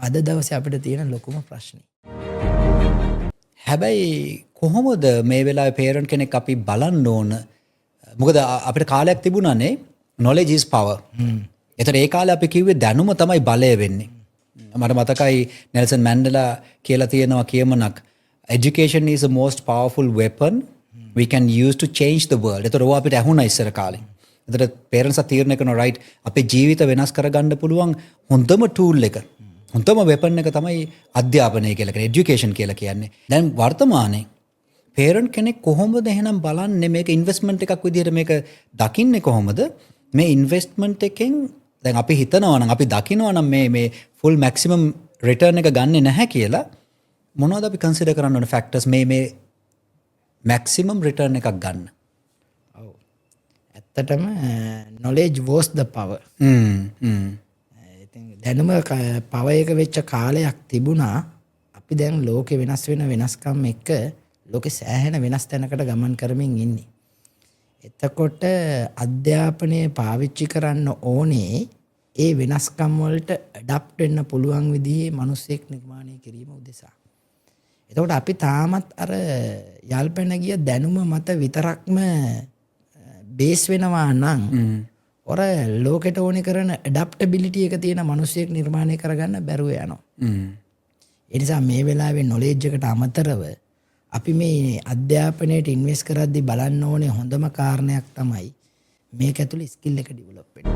අද දවසේ අපිට තියෙන ලොකුම ප්‍රශ්නේ. හැබැයි කොහොමද මේ වෙලාවේ පේරන්ට් කෙනෙක් අපි බලන්න ඕන? මොකද අපිට කාලයක් තිබුණානේ knowledge is power. ඒතර ඒ කාලේ අපි කිව්වේ දැනුම තමයි බලය වෙන්නේ. මට මතකයි නෙල්සන් මැන්ඩෙලා කියලා තියෙනවා කියමනක් education is the most powerful weapon we can use to change the world. ඒතර ඕවා අපිට ඇහුණා ඉස්සර කාලේ. ඒතර පේරන්ට්ස් තීරණය කරනවා right අපේ ජීවිත වෙනස් කරගන්න පුළුවන් හොඳම tool එක. හොඳම වෙපන් එක තමයි අධ්‍යාපනය කියලා කියන්නේ এডুকেෂන් කියලා කියන්නේ. දැන් වර්තමානයේ පේරන්ට් කෙනෙක් කොහොමද එහෙනම් බලන්නේ මේක ඉන්වෙස්ට්මන්ට් එකක් විදිහට මේක දකින්නේ කොහොමද? මේ ඉන්වෙස්ට්මන්ට් එකෙන් දැන් අපි හිතනවා නම් අපි දකිනවා නම් මේ ෆුල් මැක්සිමම් රිටර්න් එක ගන්නෙ නැහැ කියලා මොනවද අපි කන්සිඩර් කරන්න ඕන ෆැක්ටර්ස් මේ මැක්සිමම් රිටර්න් එකක් ගන්න? ඔව්. ඇත්තටම knowledge was the power. දැනුම පව එක වෙච්ච කාලයක් තිබුණා. අපි දැන් ලෝකෙ වෙනස් වෙන වෙනස්කම් එක්ක ලෝකෙ සෑහෙන වෙනස් තැනකට ගමන් කරමින් ඉන්නේ. එතකොට අධ්‍යාපනය පාවිච්චි කරන්න ඕනේ ඒ වෙනස්කම් වලට ඇඩප්ට් වෙන්න පුළුවන් විදිහේ මිනිස්සෙක් නිර්මාණය කිරීම උදෙසා. එතකොට අපි තාමත් අර යල්පැන ගිය දැනුම මත විතරක්ම බේස් වෙනවා නම් ඔර ලෝකෙට ඕනේ කරන ඇඩප්ටබිලිටි එක තියෙන මිනිස්සෙක් නිර්මාණය කරගන්න බැරුව යනවා. ඒ නිසා මේ වෙලාවේ knowledge එකට අමතරව අපි මේ අධ්‍යාපනයට ඉන්වෙස්ට් කරද්දී බලන්න ඕනේ හොඳම කාරණයක් තමයි මේක ඇතුළේ ස්කිල් එක ඩෙවලොප් වෙන්න.